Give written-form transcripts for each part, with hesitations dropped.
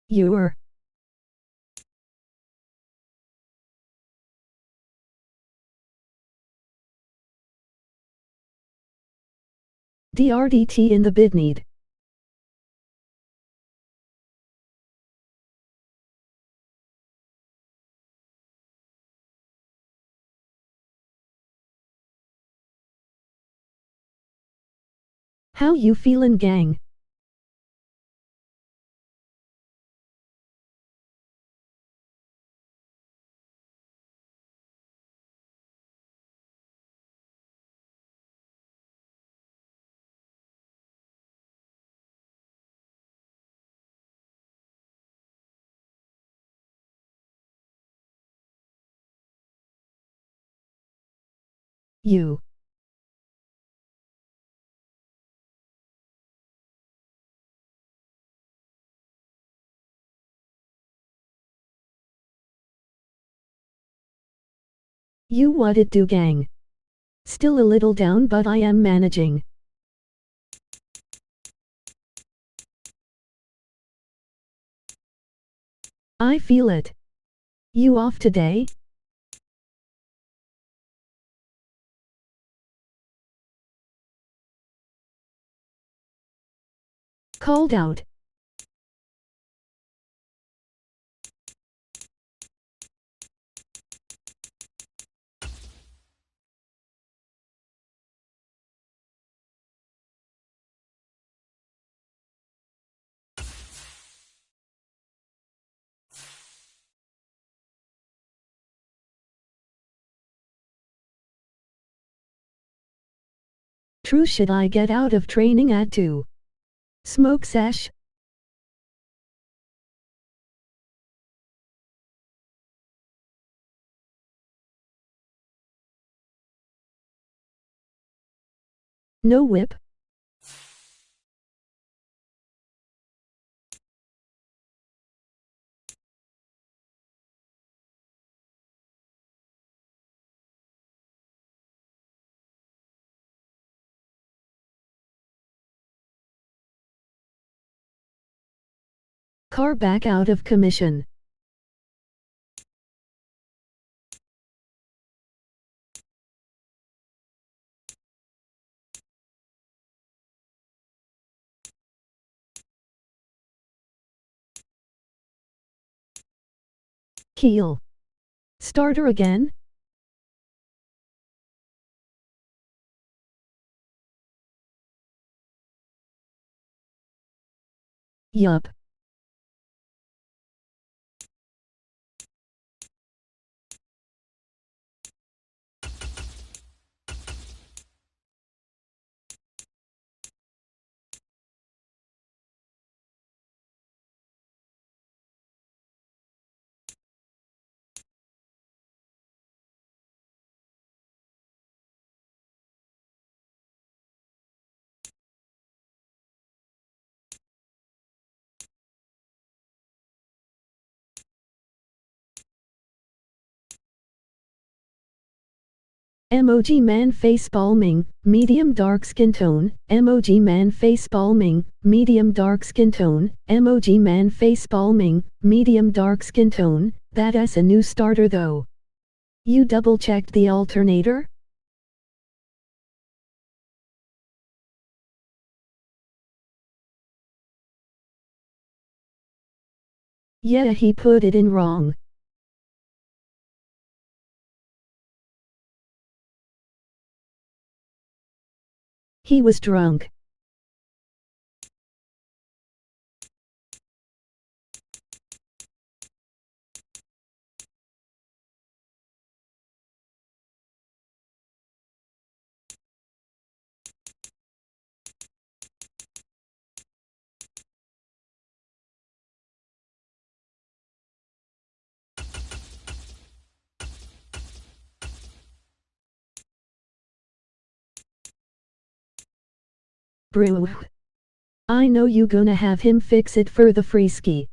You're DRDT in the bidneed. How you feelin', gang? You what it do, gang? Still a little down, but I am managing. I feel it. You off today? Called out. True, should I get out of training at 2? Smoke sesh? No whip? Car back out of commission. Keel. Starter again? Yup. Emoji man face palming, medium dark skin tone. Emoji man face palming, medium dark skin tone. Emoji man face palming, medium dark skin tone. That's a new starter though. You double checked the alternator? Yeah, he put it in wrong. He was drunk. Brew. I know you gonna have him fix it for the free ski.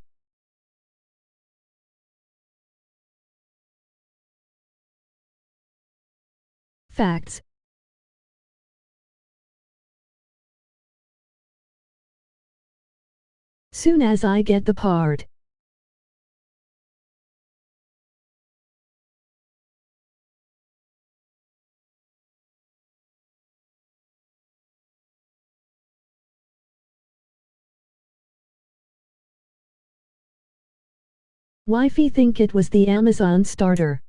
Facts. Soon as I get the part. Wifey think it was the Amazon starter.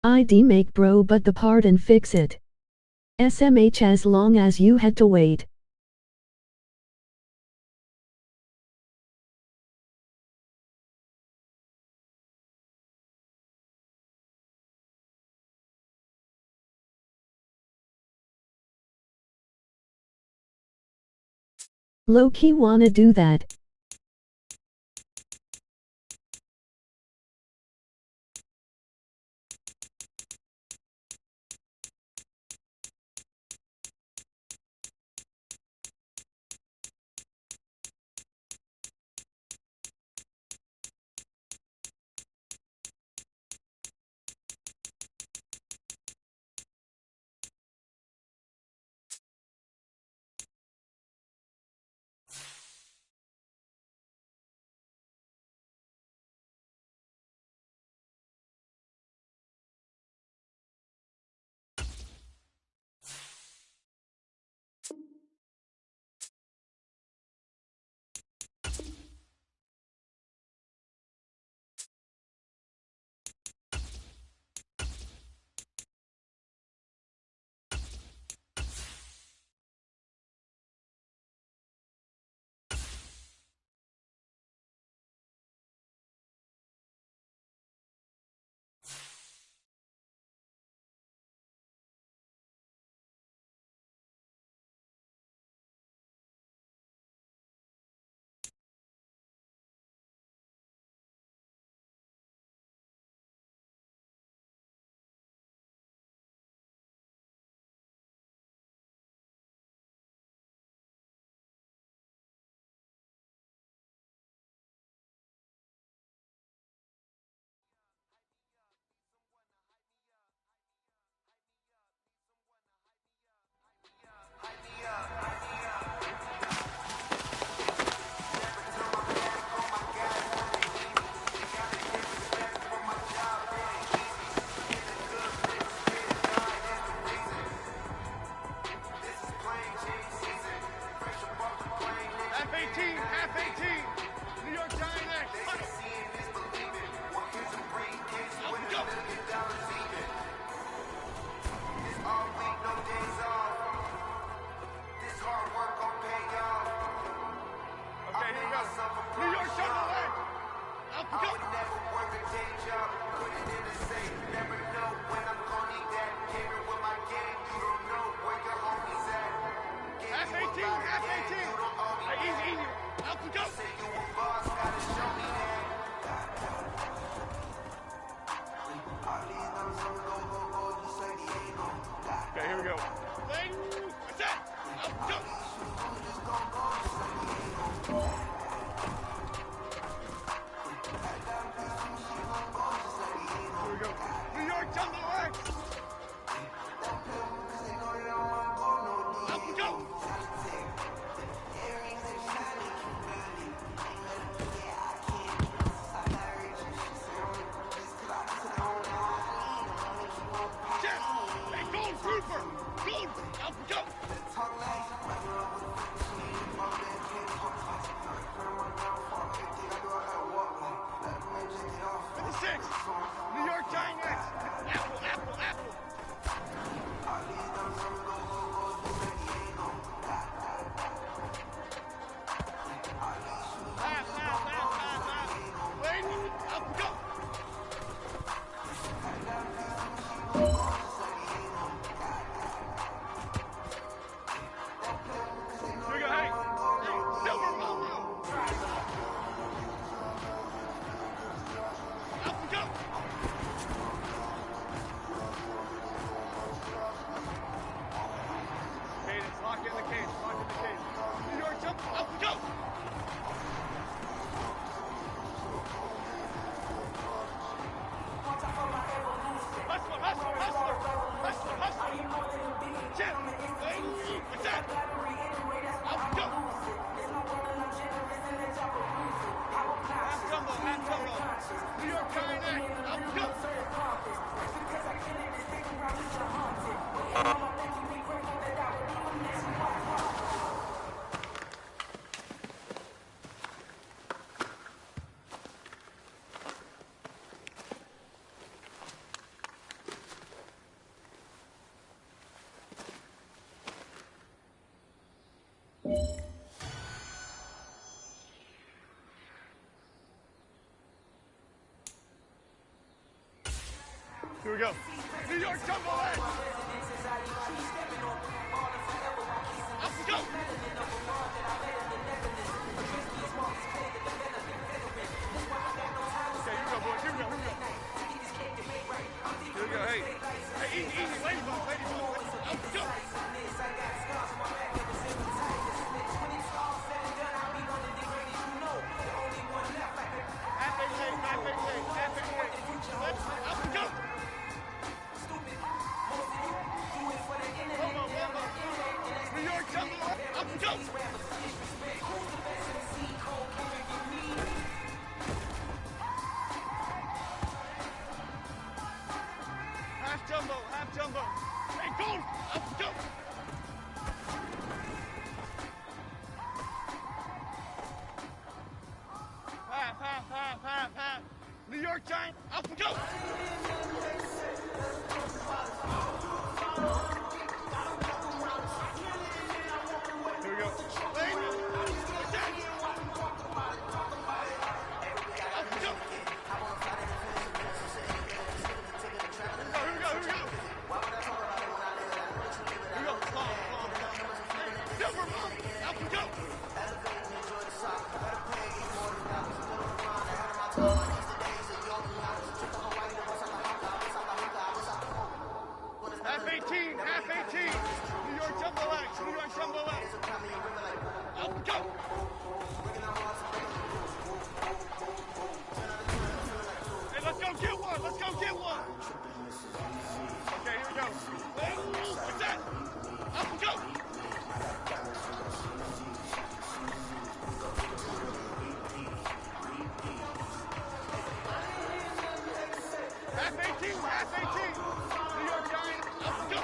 ID make bro but the part and fix it. SMH as long as you had to wait. Low-key wanna do that. Here we go. New York jumbo leg. Up we go. Okay, here we go, boys. Here we go. Here we go. Here we go. Hey, easy, ladybug. Up we go. Half 88. Up we go. New York jumbo leg. Up we go. Half jumbo. Hey, gold. Up we go. Half. New York giant. Up we go. Here we go. Wait. Up we go. Here we go. Silver ball. Up we go. Half 18. New York jumbo legs. Up we go. Hey, let's go get one. Okay, here we go. What's that? Up we go. Half 18. New York giant. Up we go.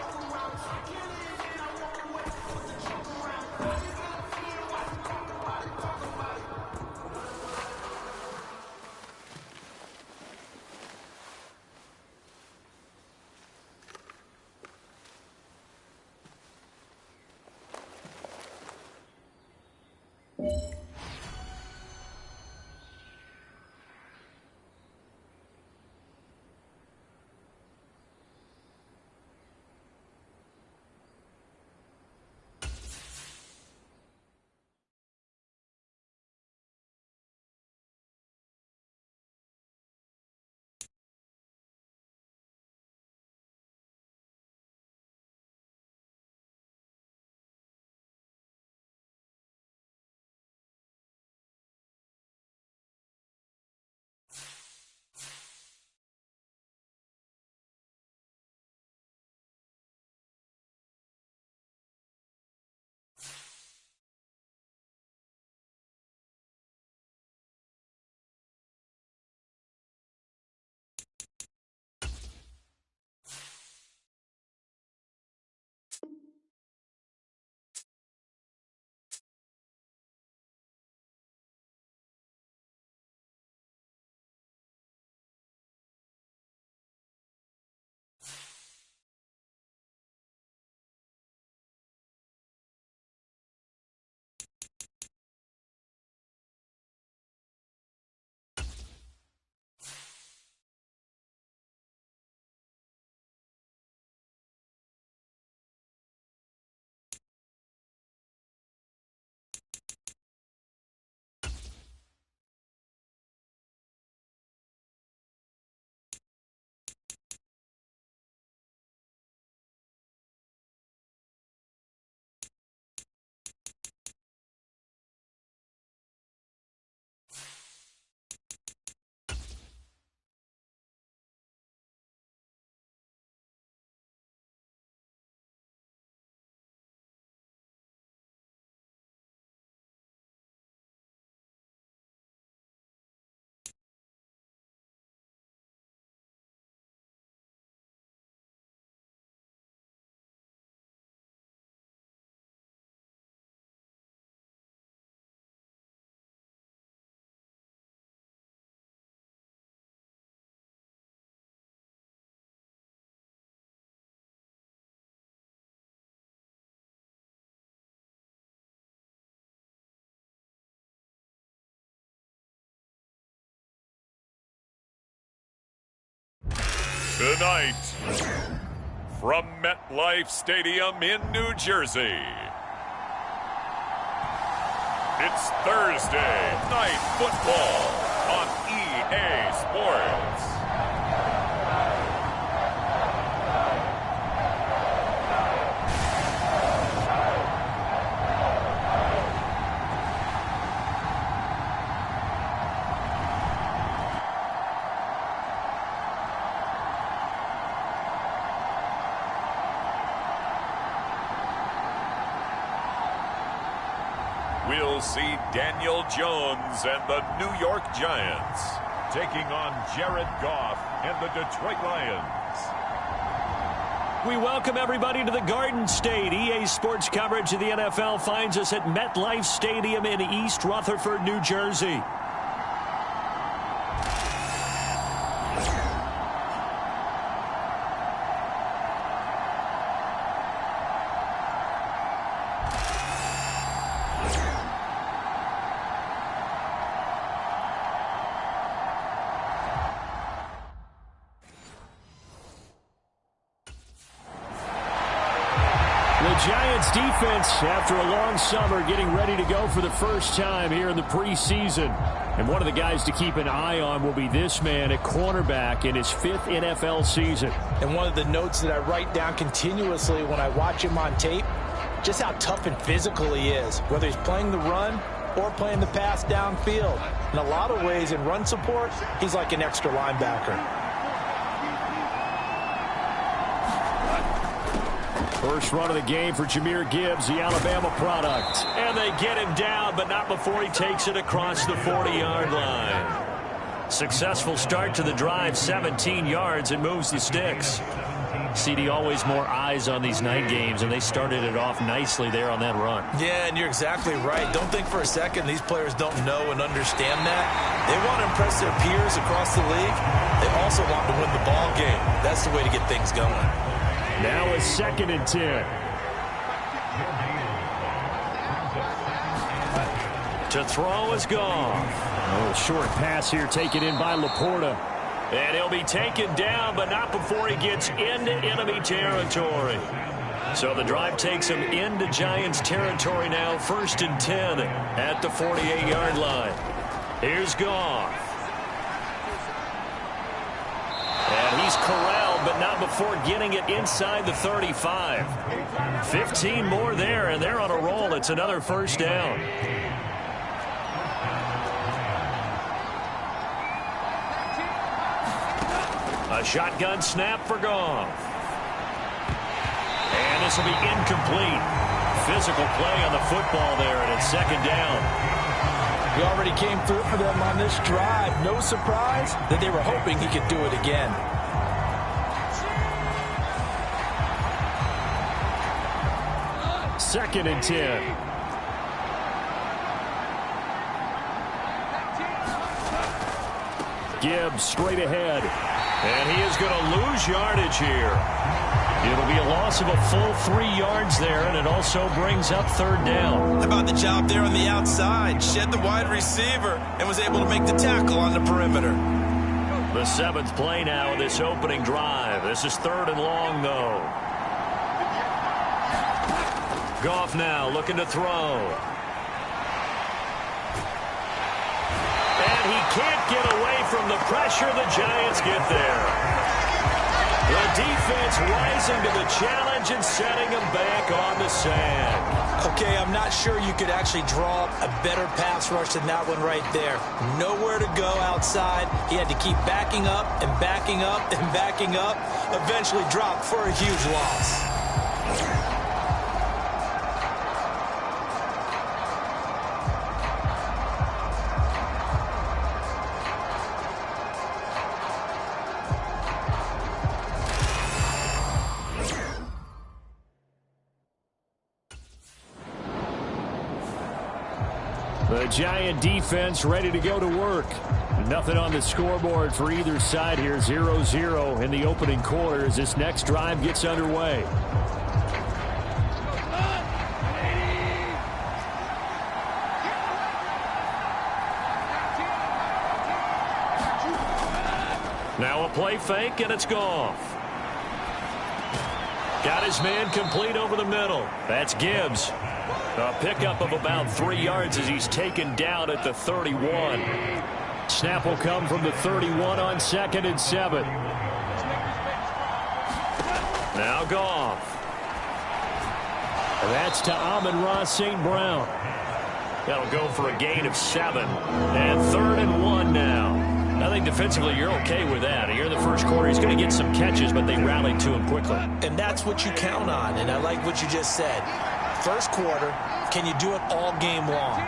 Tonight, from MetLife Stadium in New Jersey, it's Thursday Night Football on EA Sports. We'll see Daniel Jones and the New York Giants taking on Jared Goff and the Detroit Lions. We welcome everybody to the Garden State. EA Sports coverage of the NFL finds us at MetLife Stadium in East Rutherford, New Jersey. Giants defense, after a long summer, getting ready to go for the first time here in the preseason. And one of the guys to keep an eye on will be this man at cornerback in his 5th NFL season. And one of the notes that I write down continuously when I watch him on tape, just how tough and physical he is, whether he's playing the run or playing the pass downfield. In a lot of ways, in run support, he's like an extra linebacker. First run of the game for Jahmyr Gibbs, the Alabama product. And they get him down, but not before he takes it across the 40-yard line. Successful start to the drive, 17 yards, and moves the sticks. CD, always more eyes on these night games, and they started it off nicely there on that run. Yeah, and you're exactly right. Don't think for a second these players don't know and understand that. They want to impress their peers across the league. They also want to win the ball game. That's the way to get things going. Now it's 2nd and 10. To throw is gone. A little short pass here taken in by Laporta. And he'll be taken down, but not before he gets into enemy territory. So the drive takes him into Giants territory now. 1st and 10 at the 48-yard line. Here's Goff. And he's corralled, but not before getting it inside the 35. 15 more there, and they're on a roll. It's another first down. A shotgun snap for Goff. And this will be incomplete. Physical play on the football there, and it's 2nd down. He already came through for them on this drive. No surprise that they were hoping he could do it again. Second and 10. Gibbs straight ahead. And he is going to lose yardage here. It'll be a loss of a full 3 yards there, and it also brings up 3rd down. How about the job there on the outside? Shed the wide receiver and was able to make the tackle on the perimeter. The 7th play now of this opening drive. This is 3rd and long, though. Goff now looking to throw. And he can't get away from the pressure. The Giants get there. The defense rising to the challenge and setting him back on the sand. Okay, I'm not sure you could actually draw up a better pass rush than that one right there. Nowhere to go outside. He had to keep backing up and backing up and backing up. Eventually dropped for a huge loss. The Giant defense ready to go to work. Nothing on the scoreboard for either side here. 0-0 in the opening quarter as this next drive gets underway. Now a play fake, and it's Goff. Got his man complete over the middle. That's Gibbs. A pickup of about 3 yards as he's taken down at the 31. Snap will come from the 31 on 2nd and 7. Now Goff. And that's to Amon-Ra St. Brown. That'll go for a gain of 7. And 3rd and 1 now. I think defensively you're okay with that. Here in the first quarter, he's going to get some catches, but they rallied to him quickly. And that's what you count on, and I like what you just said. First quarter, can you do it all game long?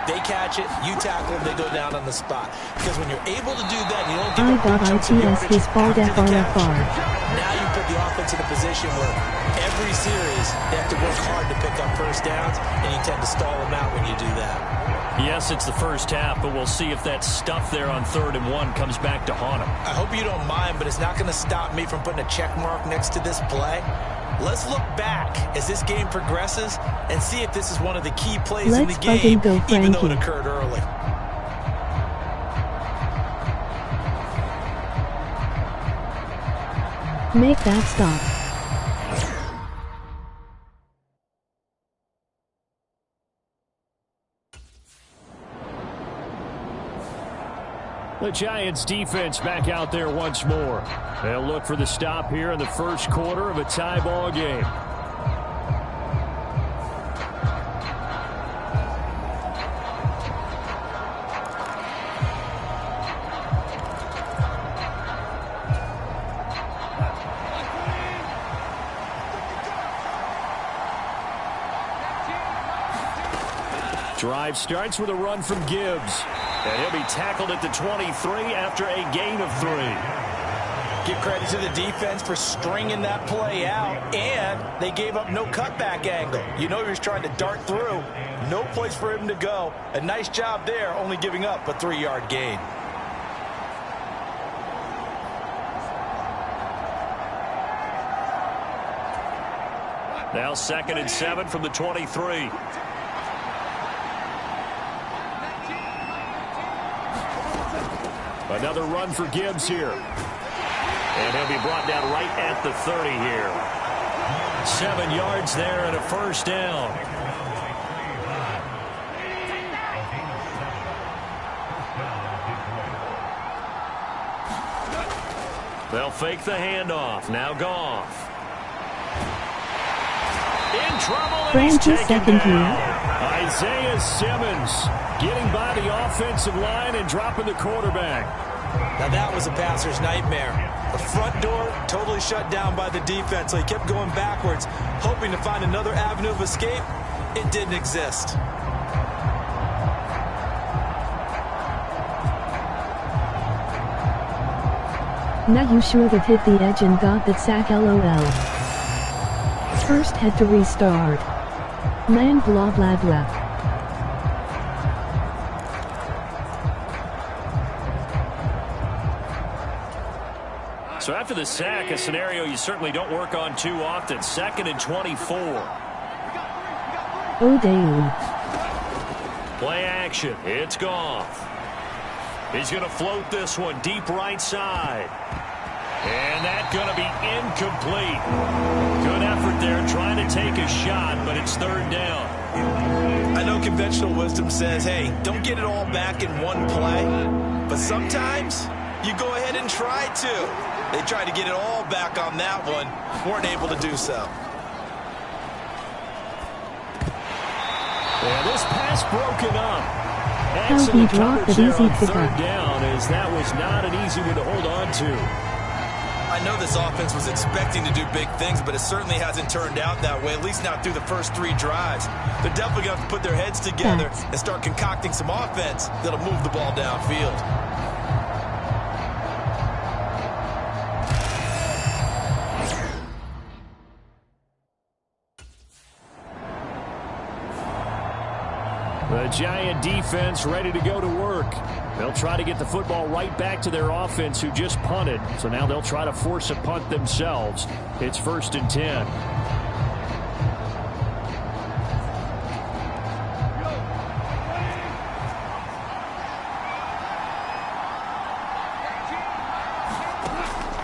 They catch it, you tackle them, they go down on the spot. Because when you're able to do that, you don't give up big chunks of yardage after the catch. Now you put the offense in a position where every series they have to work hard to pick up first downs, and you tend to stall them out when you do that. Yes, it's the first half, but we'll see if that stuff there on 3rd and 1 comes back to haunt him. I hope you don't mind, but it's not going to stop me from putting a check mark next to this play. Let's look back as this game progresses and see if this is one of the key plays in the game, even though it occurred early. Make that stop. The Giants defense back out there once more. They'll look for the stop here in the first quarter of a tie ball game. Drive starts with a run from Gibbs. And he'll be tackled at the 23 after a gain of 3. Give credit to the defense for stringing that play out, and they gave up no cutback angle. You know he was trying to dart through. No place for him to go. A nice job there, only giving up a 3-yard gain. Now 2nd and 7 from the 23. Another run for Gibbs here. And he'll be brought down right at the 30 here. 7 yards there and a first down. They'll fake the handoff. Now Goff. In trouble, and he's taken down. Isaiah Simmons getting by the offensive line and dropping the quarterback. Now that was a passer's nightmare. The front door totally shut down by the defense, so he kept going backwards, hoping to find another avenue of escape. It didn't exist. Now you should have hit the edge and got that sack, LOL. First had to restart. Man, blah blah blah. So after the sack, a scenario you certainly don't work on too often. 2nd and 24. Oh damn. Play action. It's Goff. He's going to float this one deep right side. And that's going to be incomplete. Good effort there trying to take a shot, but it's 3rd down. I know conventional wisdom says, hey, don't get it all back in one play. But sometimes you go ahead and try to. They tried to get it all back on that one. Weren't able to do so. And this pass broken up. How he dropped the easy pickup. 3rd down, as that was not an easy one to hold on to. I know this offense was expecting to do big things, but it certainly hasn't turned out that way, at least not through the first 3 drives. They're definitely going to have to put their heads together and start concocting some offense that'll move the ball downfield. The Giant defense ready to go to work. They'll try to get the football right back to their offense who just punted. So now they'll try to force a punt themselves. It's 1st and 10.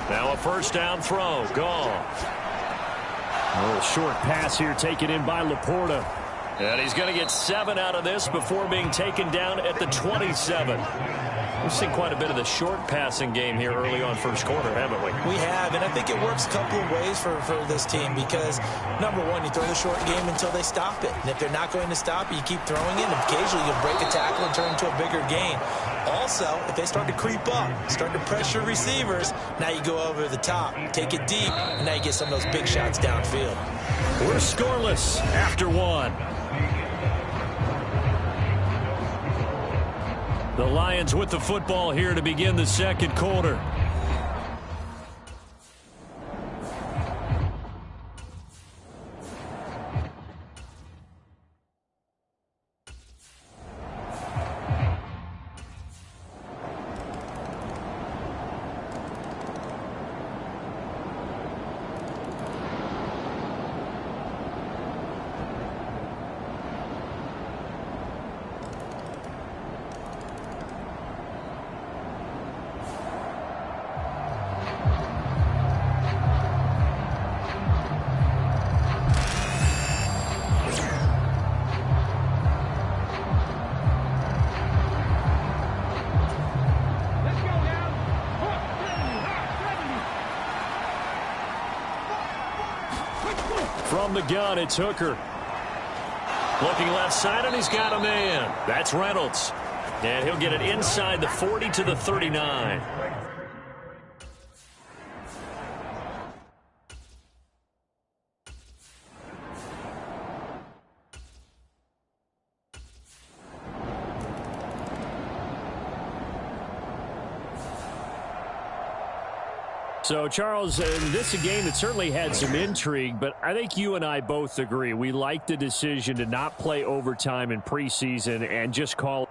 Now a first down throw. Gone. A little short pass here taken in by Laporta. And he's going to get 7 out of this before being taken down at the 27. We've seen quite a bit of the short passing game here early on first quarter, haven't we? We have, and I think it works a couple of ways for this team because, number one, you throw the short game until they stop it. And if they're not going to stop it, you keep throwing it, and occasionally you'll break a tackle and turn into a bigger gain. Also, if they start to creep up, start to pressure receivers, now you go over the top, take it deep, and now you get some of those big shots downfield. We're scoreless after 1. The Lions with the football here to begin the second quarter. From the gun, it's Hooker. Looking left side, and he's got a man. That's Reynolds. And he'll get it inside the 40 to the 39. So, Charles, this is a game that certainly had some intrigue, but I think you and I both agree. We like the decision to not play overtime in preseason and just call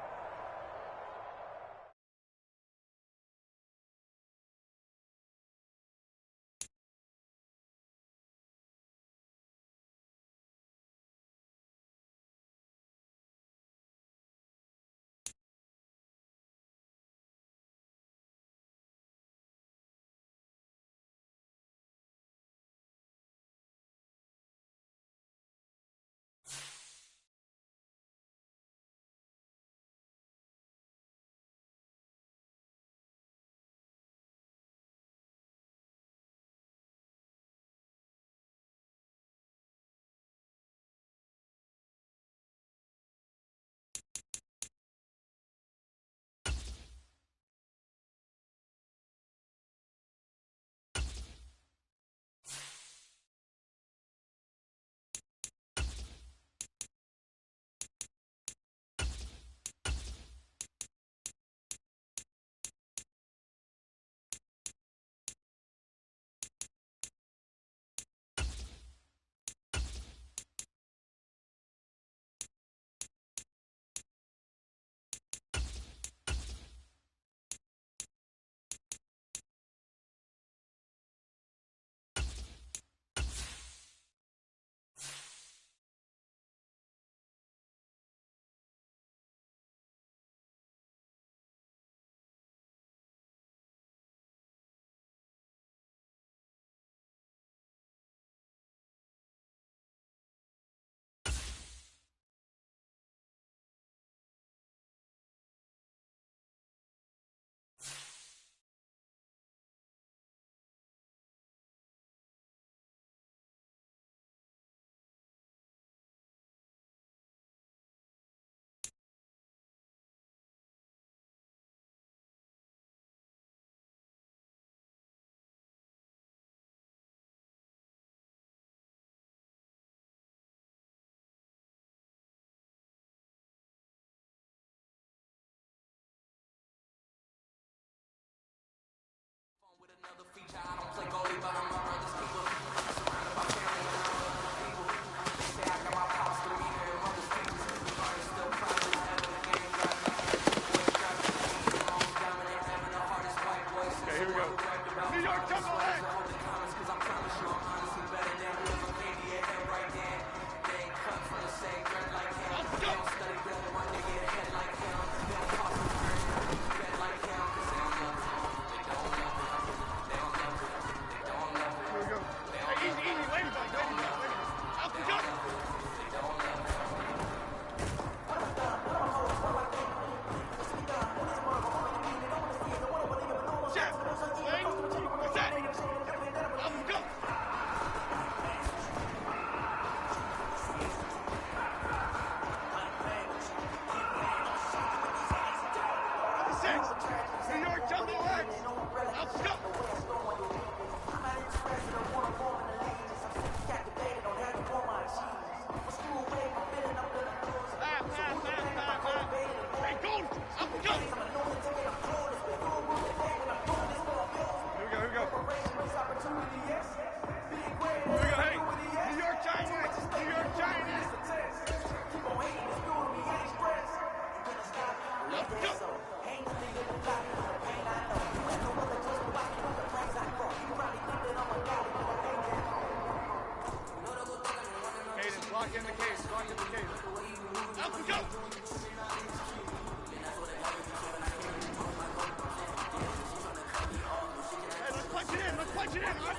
it in, all right?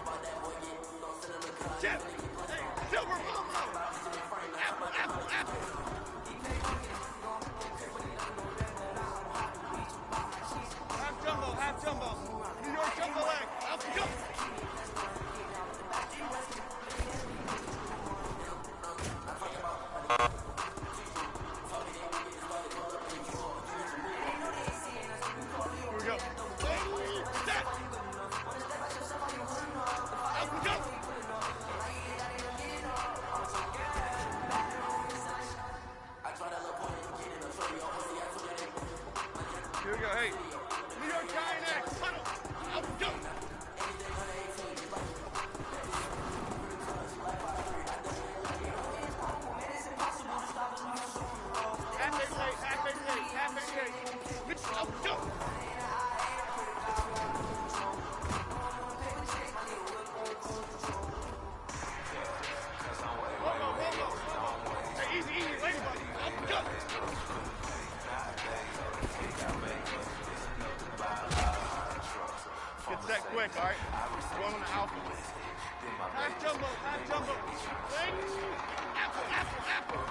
Chip. Hey, Silver Momo. Apple, apple, apple. Half jumbo. New York jumbo leg. Alpha jump. Here we go. Set. Alpha jump. Here we go. Hey. New York Giant X. Tunnel. Alpha jump. Half eight. Alpha jump. Hey, easy, ladybug. Alpha jump. Get set quick, all right? Going on the alpha. Half jumbo. Apple.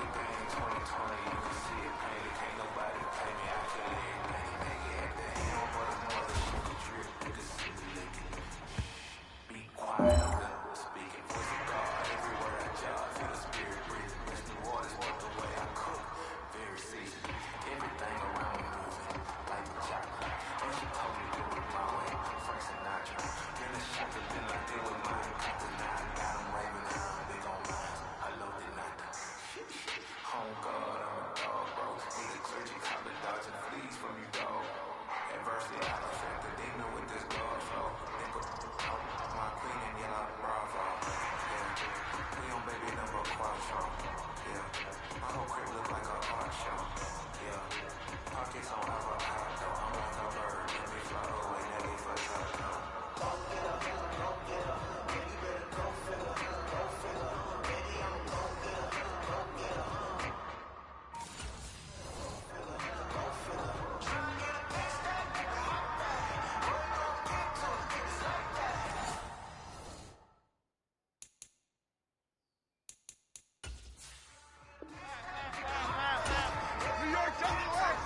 New York jumbo leg.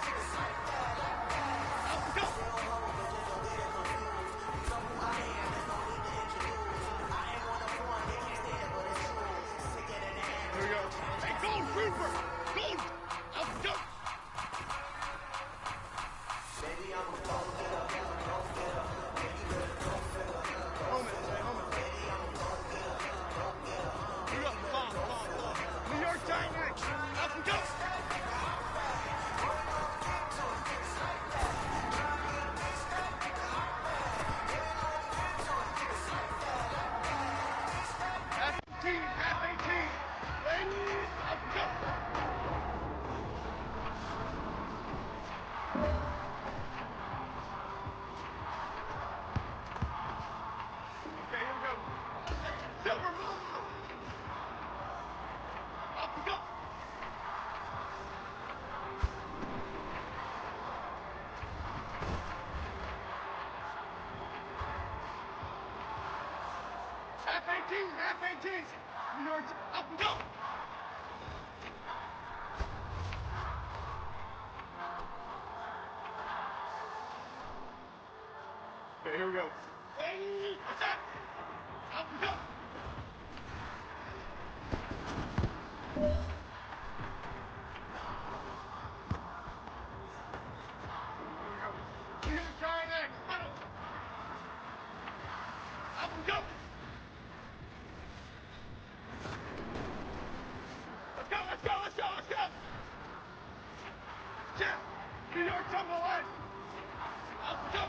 Alpha jump. Here we go. Hey, Gold Trooper. Gold. Alpha jump. Helmet. Here we go. Long. New York Giant X. Alpha jump. Half 18. Ladies, up jump. Okay, here we go. Silver Moon. Up jump. Half 18. New York, up and go. Okay, here we go. Hey, attack. Up and go. Here we go. Try next. Up and go. Let's go. Chip. New York jumbo leg. Up and go.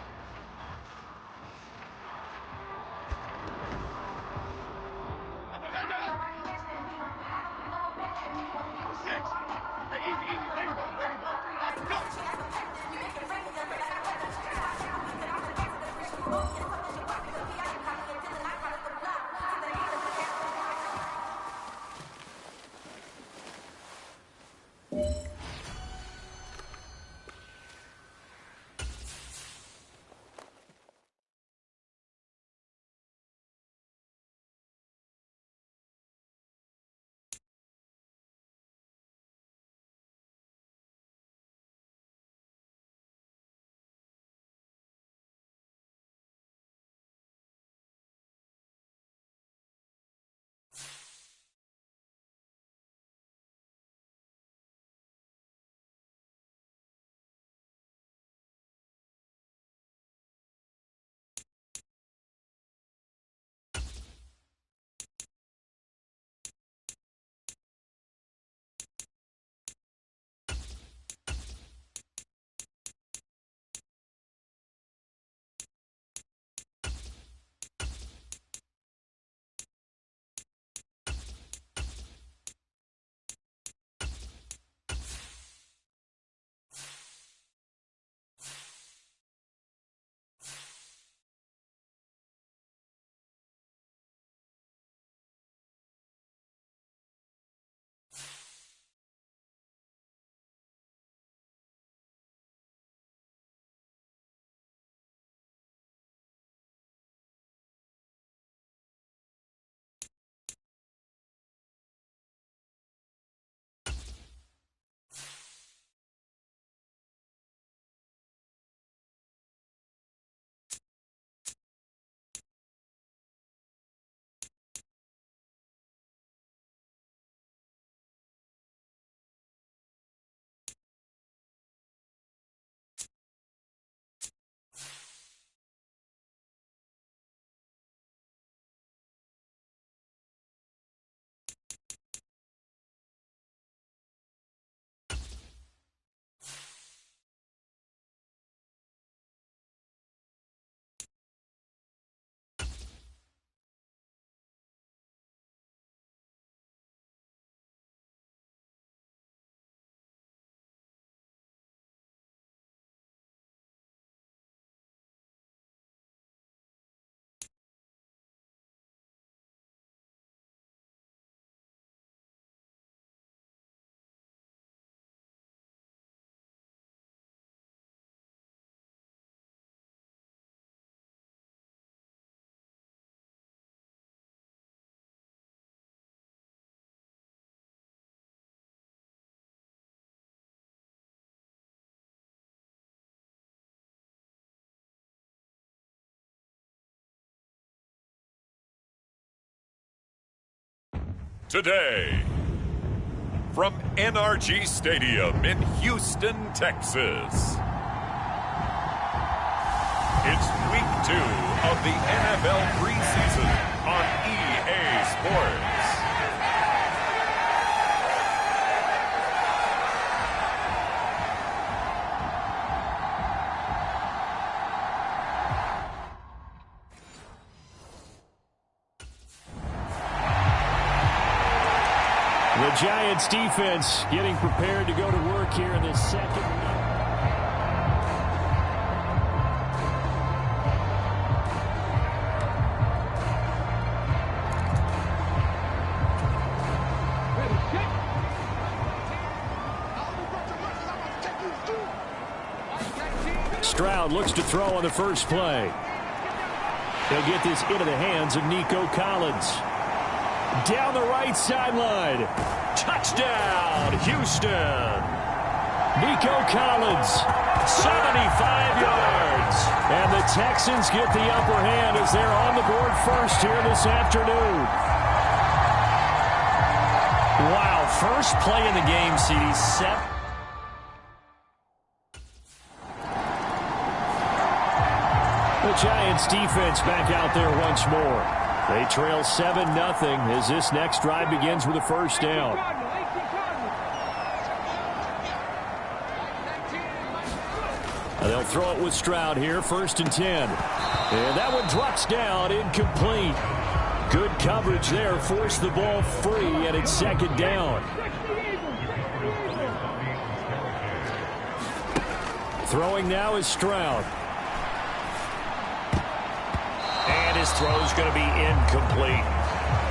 today. From NRG Stadium in Houston, Texas. It's week 2 of the NFL preseason on EA Sports. The Giants defense getting prepared to go to work here in this second. Stroud looks to throw on the first play. He'll get this into the hands of Nico Collins. Down the right sideline. Touchdown, Houston. Nico Collins, 75 yards. And the Texans get the upper hand as they're on the board first here this afternoon. Wow, first play in the game, CD. The Giants defense back out there once more. They trail 7-0 as this next drive begins with a first down. They'll throw it with Stroud here, 1st and 10. And that one drops down, incomplete. Good coverage there, forced the ball free, and it's 2nd down. Throwing now is Stroud. And his throw is going to be incomplete.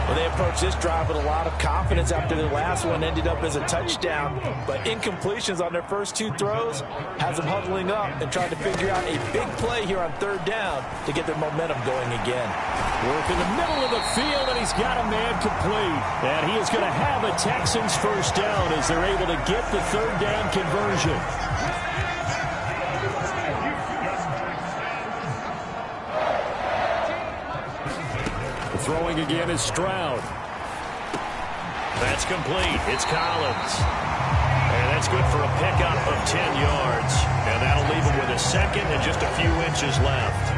Well, they approached this drive with a lot of confidence after their last one ended up as a touchdown. But incompletions on their first 2 throws has them huddling up and trying to figure out a big play here on 3rd down to get their momentum going again. Work in the middle of the field, and he's got a man complete. And he is going to have a Texans first down as they're able to get the 3rd down conversion. Throwing again is Stroud. That's complete. It's Collins. And that's good for a pickup of 10 yards. And that'll leave him with a 2nd and just a few inches left.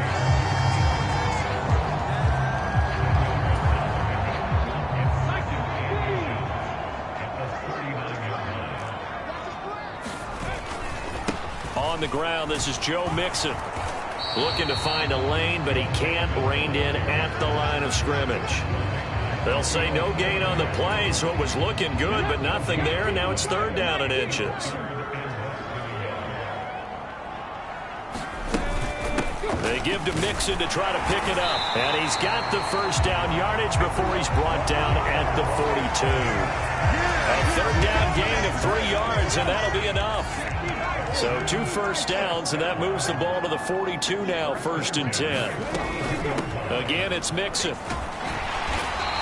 On the ground, this is Joe Mixon. Looking to find a lane, but he can't. Reined in at the line of scrimmage. They'll say no gain on the play, so it was looking good, but nothing there. Now it's 3rd down and inches. They give to Mixon to try to pick it up. And he's got the first down yardage before he's brought down at the 42. A 3rd down gain of 3 yards, and that'll be enough. So 2 first downs, and that moves the ball to the 42 now, 1st and 10. Again, it's Mixon.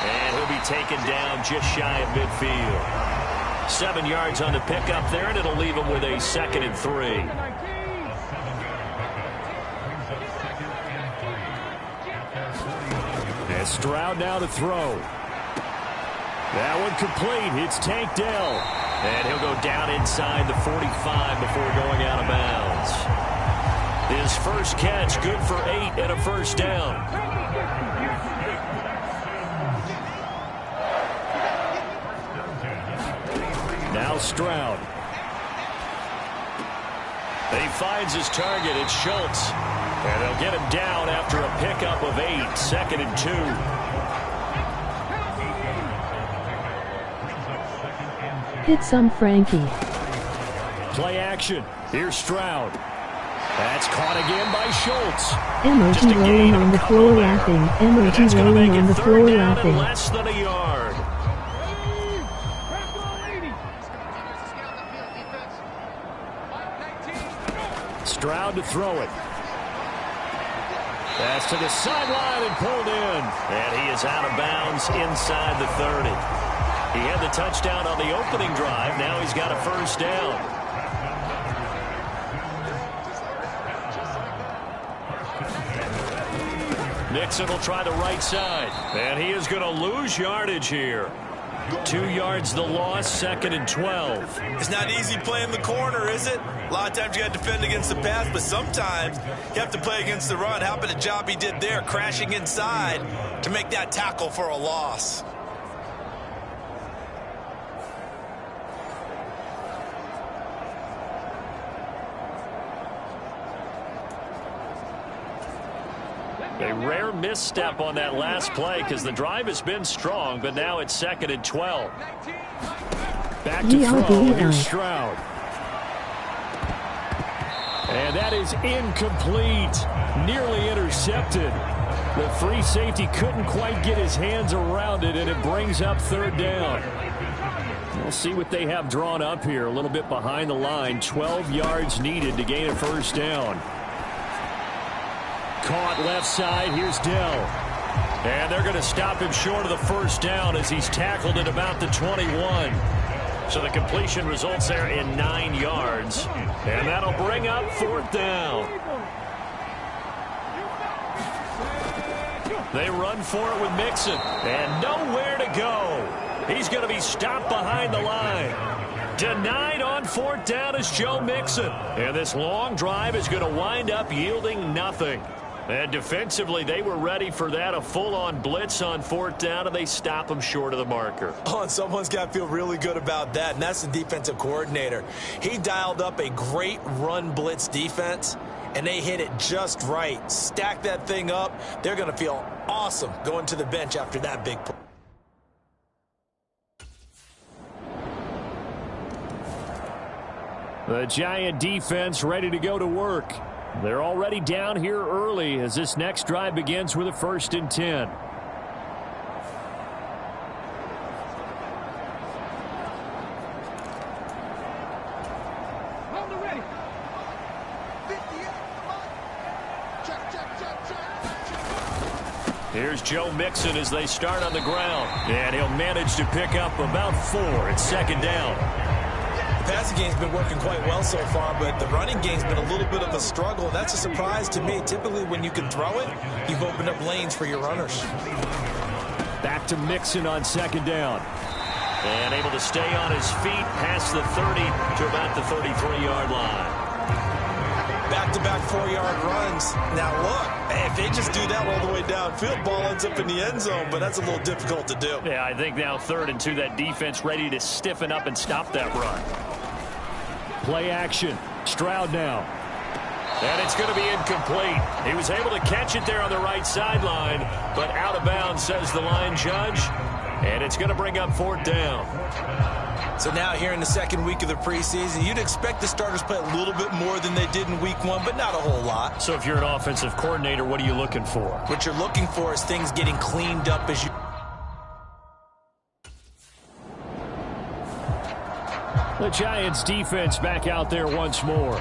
And he'll be taken down just shy of midfield. 7 yards on the pickup there, and it'll leave him with a 2nd and 3. And Stroud now to throw. That one complete. It's Tank Dell. And he'll go down inside the 45 before going out of bounds. His first catch, good for 8 and a first down. Now Stroud. He finds his target. It's Schultz. And they'll get him down after a pickup of 8, 2nd and 2. Hit some Frankie. Play action. Here's Stroud. That's caught again by Schultz. Emoji rolling on the floor laughing. Emoji rolling on the floor laughing. Less than a yard. Stroud to throw it. That's to the sideline and pulled in. And he is out of bounds inside the 30. He had the touchdown on the opening drive. Now he's got a first down. Mixon will try the right side. And he is going to lose yardage here. 2 yards the loss, 2nd and 12. It's not easy playing the corner, is it? A lot of times you got to defend against the pass, but sometimes you have to play against the run. How about the job he did there, crashing inside to make that tackle for a loss? A rare misstep on that last play because the drive has been strong, but now it's 2nd and 12. Back to throw. Here's Stroud. And that is incomplete. Nearly intercepted. The free safety couldn't quite get his hands around it, and it brings up 3rd down. We'll see what they have drawn up here. A little bit behind the line. 12 yards needed to gain a 1st down. Caught left side. Here's Dell. And they're going to stop him short of the 1st down as he's tackled at about the 21. So the completion results there in 9 yards. And that'll bring up 4th down. They run for it with Mixon. And nowhere to go. He's going to be stopped behind the line. Denied on 4th down is Joe Mixon. And this long drive is going to wind up yielding nothing. And defensively, they were ready for that, a full-on blitz on 4th down, and they stop him short of the marker. Oh, and someone's got to feel really good about that, and that's the defensive coordinator. He dialed up a great run blitz defense, and they hit it just right. Stack that thing up. They're going to feel awesome going to the bench after that big play. The Giant defense ready to go to work. They're already down here early as this next drive begins with a 1st and 10. Here's Joe Mixon as they start on the ground. And he'll manage to pick up about 4. It's 2nd down. The passing game's been working quite well so far, but the running game's been a little bit of a struggle. That's a surprise to me. Typically, when you can throw it, you've opened up lanes for your runners. Back to Mixon on 2nd down. And able to stay on his feet past the 30 to about the 33-yard line. Back-to-back 4-yard runs. Now, look, if they just do that all the way downfield, ball ends up in the end zone, but that's a little difficult to do. Yeah, I think now 3rd and 2, that defense ready to stiffen up and stop that run. Play action. Stroud now. And it's going to be incomplete. He was able to catch it there on the right sideline, but out of bounds, says the line judge. And it's going to bring up 4th down. So now here in the 2nd week of the preseason, you'd expect the starters play a little bit more than they did in week 1, but not a whole lot. So if you're an offensive coordinator, what are you looking for? What you're looking for is things getting cleaned up as you... The Giants defense back out there once more.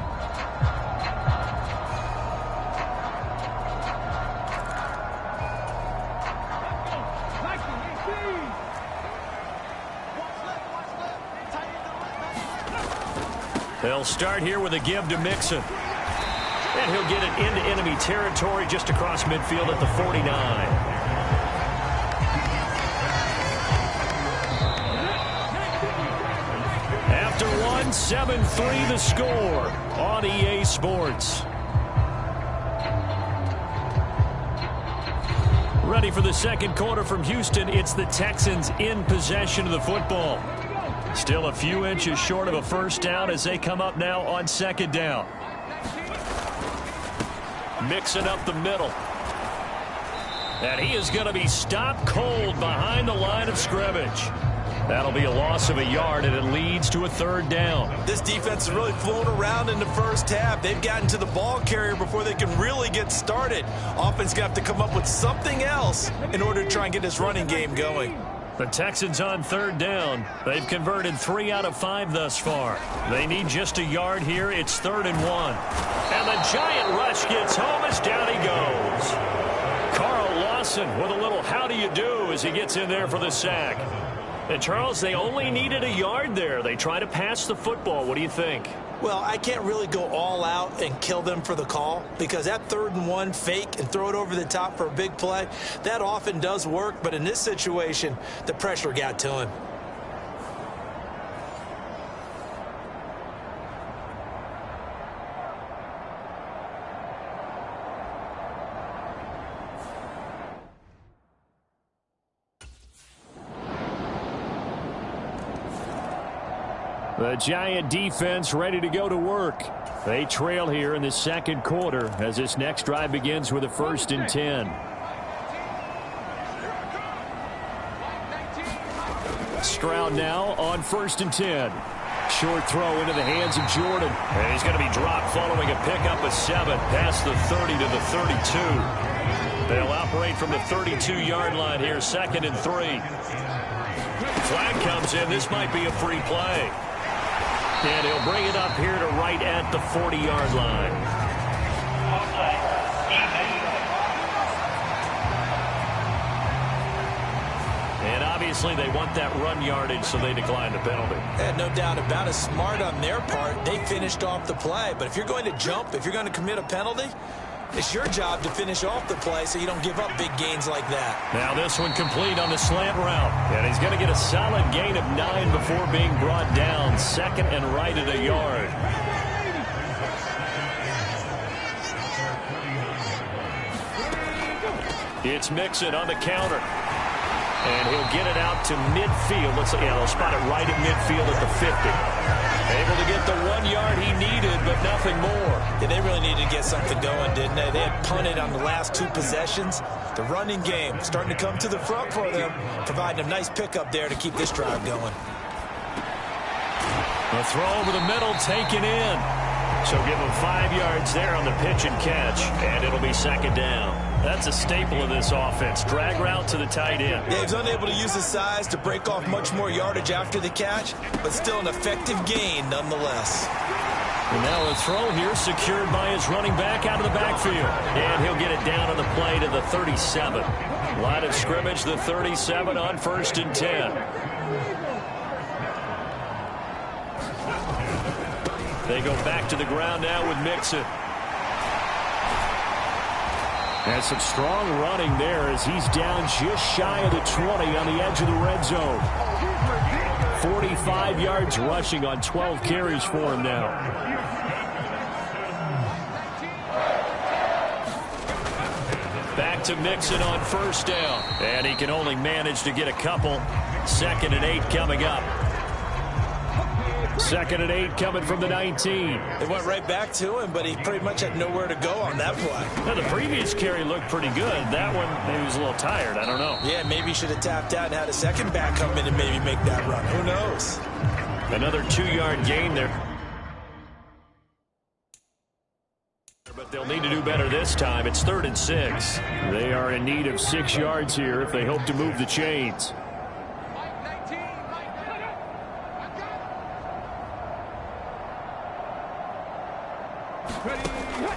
They'll start here with a give to Mixon. And he'll get it into enemy territory just across midfield at the 49. After 7-3 the score on EA Sports. Ready for the 2nd quarter from Houston. It's the Texans in possession of the football. Still a few inches short of a 1st down as they come up now on 2nd down. Mixing up the middle. And he is going to be stopped cold behind the line of scrimmage. That'll be a loss of a yard, and it leads to a 3rd down. This defense has really flown around in the first half. They've gotten to the ball carrier before they can really get started. Offense got to come up with something else in order to try and get this running game going. The Texans on 3rd down. They've converted 3 out of 5 thus far. They need just a yard here. It's 3rd and 1. And the Giant rush gets home as down he goes. Carl Lawson with a little how do you do as he gets in there for the sack. And, Charles, they only needed a yard there. They try to pass the football. What do you think? Well, I can't really go all out and kill them for the call because that 3rd and 1 fake and throw it over the top for a big play, that often does work. But in this situation, the pressure got to him. The Giant defense ready to go to work. They trail here in the second quarter as this next drive begins with a 1st and 10. Stroud now on 1st and 10. Short throw into the hands of Jordan. And he's going to be dropped following a pickup of 7 past the 30 to the 32. They'll operate from the 32-yard line here, 2nd and 3. Flag comes in. This might be a free play. And he'll bring it up here to right at the 40-yard line. And obviously they want that run yardage, so they decline the penalty. No doubt about it. Smart on their part. They finished off the play. But if you're going to jump, if you're going to commit a penalty, it's your job to finish off the play so you don't give up big gains like that. Now this one complete on the slant route. And he's going to get a solid gain of 9 before being brought down. 2nd and right at a yard. It's Mixon on the counter. And he'll get it out to midfield. They'll spot it right at midfield at the 50. Able to get the 1 yard he needed, but nothing more. Yeah, they really needed to get something going, didn't they? They had punted on the last 2 possessions. The running game starting to come to the front for them, providing a nice pickup there to keep this drive going. The throw over the middle taken in. So give him 5 yards there on the pitch and catch, and it'll be 2nd down. That's a staple of this offense. Drag route to the tight end. Yeah, he's unable to use his size to break off much more yardage after the catch, but still an effective gain nonetheless. And now a throw here secured by his running back out of the backfield. And he'll get it down on the play to the 37. Line of scrimmage, the 37 on 1st and 10. They go back to the ground now with Mixon. And some strong running there as he's down just shy of the 20 on the edge of the red zone. 45 yards rushing on 12 carries for him now. Back to Mixon on 1st down. And he can only manage to get a couple. 2nd and 8 coming up. 2nd and 8 coming from the 19. They went right back to him, but he pretty much had nowhere to go on that play. Now, the previous carry looked pretty good. That one, maybe he was a little tired. I don't know. Yeah, maybe he should have tapped out and had a second back come in and maybe make that run. Who knows? Another 2-yard gain there. But they'll need to do better this time. It's 3rd and 6. They are in need of 6 yards here if they hope to move the chains.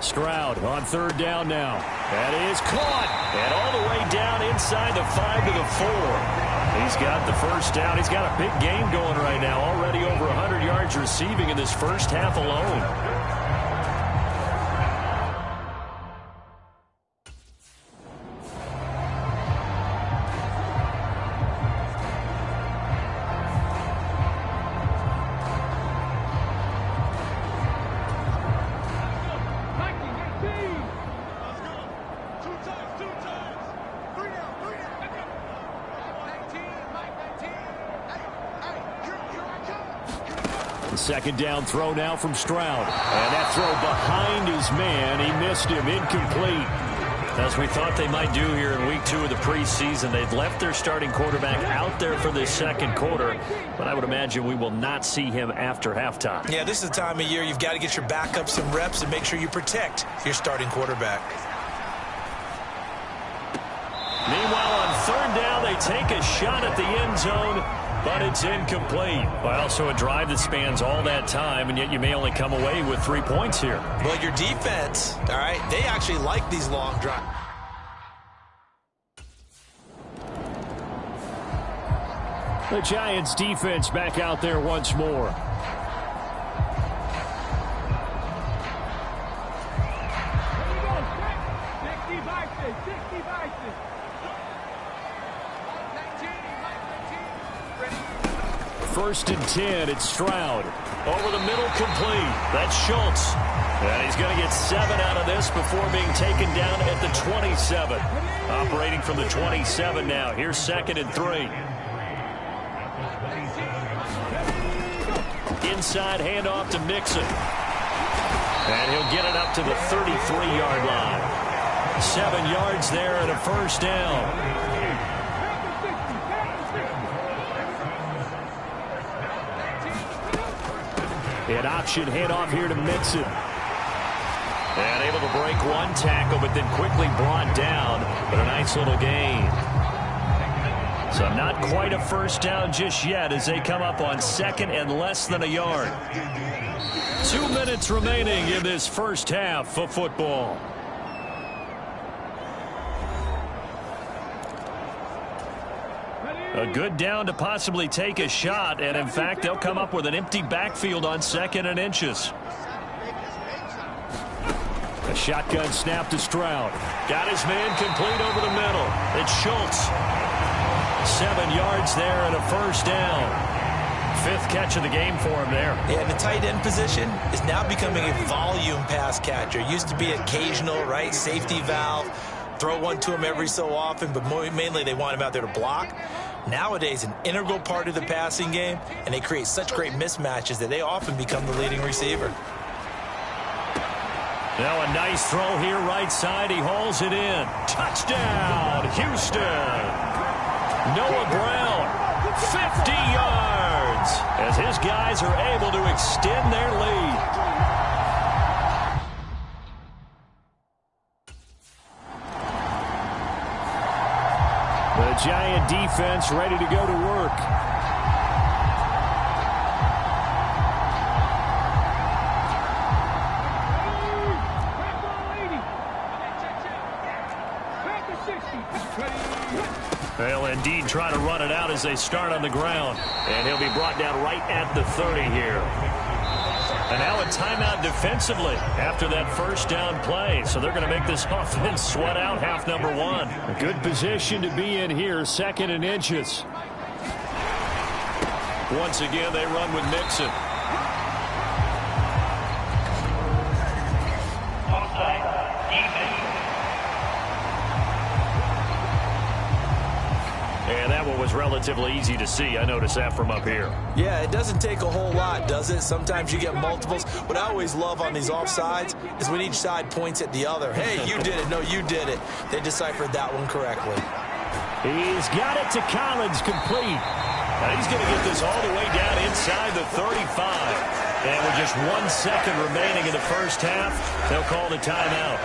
Stroud on 3rd down now. That is caught. And all the way down inside the 5 to the 4. He's got the 1st down. He's got a big game going right now. Already over 100 yards receiving in this first half alone. The 2nd down throw now from Stroud. And that throw behind his man. He missed him. Incomplete. As we thought they might do here in week 2 of the preseason, they've left their starting quarterback out there for this 2nd quarter. But I would imagine we will not see him after halftime. Yeah, this is the time of year you've got to get your backup some reps and make sure you protect your starting quarterback. Meanwhile, on 3rd down, they take a shot at the end zone. But it's incomplete. Well, so a drive that spans all that time, and yet you may only come away with 3 points here. Well, your defense, all right, they actually like these long drives. The Giants defense back out there once more. First and 10, it's Stroud. Over the middle, complete. That's Schultz. And he's going to get 7 out of this before being taken down at the 27. Operating from the 27 now. Here's 2nd and 3. inside handoff to Mixon. And he'll get it up to the 33-yard line. 7 yards there and a first down. An option handoff here to Mixon. And able to break one tackle, but then quickly brought down. But a nice little gain. So not quite a first down just yet as they come up on second and less than a yard. 2 minutes remaining in this first half of football. A good down to possibly take a shot, and in fact, they'll come up with an empty backfield on second and inches. A shotgun snap to Stroud. Got his man complete over the middle. It's Schultz. 7 yards there and a first down. 5th catch of the game for him there. Yeah, the tight end position is now becoming a volume pass catcher. Used to be occasional, right? Safety valve. Throw one to him every so often, but mainly they want him out there to block. Nowadays, an integral part of the passing game, and they create such great mismatches that they often become the leading receiver. Now a nice throw here right side. He hauls it in. Touchdown, Houston. Noah Brown, 50 yards, as his guys are able to extend their lead. The Giant defense ready to go to work. They'll indeed try to run it out as they start on the ground. And he'll be brought down right at the 30 here. And now a timeout defensively after that first down play. So they're going to make this offense sweat out half number 1. A good position to be in here, second and inches. Once again, they run with Mixon. And that one was relatively easy to see. I noticed that from up here. Yeah, it doesn't take a whole lot, does it? Sometimes you get multiples. What I always love on these offsides is when each side points at the other. Hey, you did it. No, you did it. They deciphered that one correctly. He's got it to Collins, complete. Now he's going to get this all the way down inside the 35. And with just 1 second remaining in the first half, they'll call the timeout.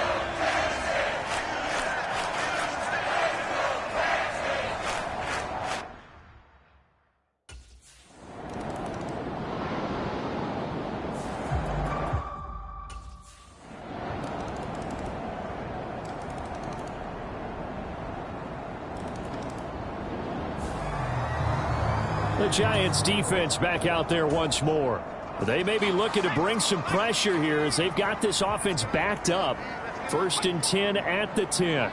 The Giants defense back out there once more. They may be looking to bring some pressure here as they've got this offense backed up. 1st and 10 at the 10.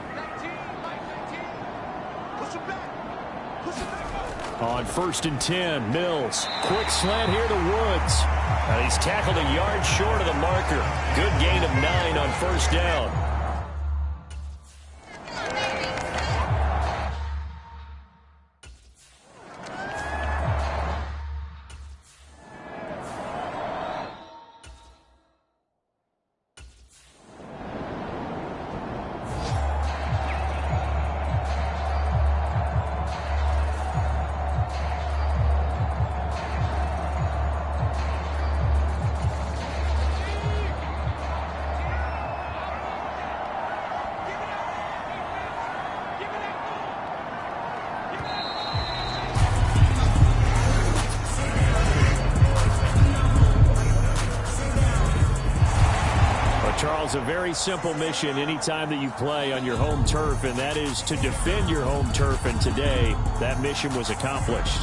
On 1st and 10, Mills. Quick slant here to Woods. Now he's tackled a yard short of the marker. Good gain of 9 on first down. Charles, a very simple mission anytime that you play on your home turf, and that is to defend your home turf. And today, that mission was accomplished.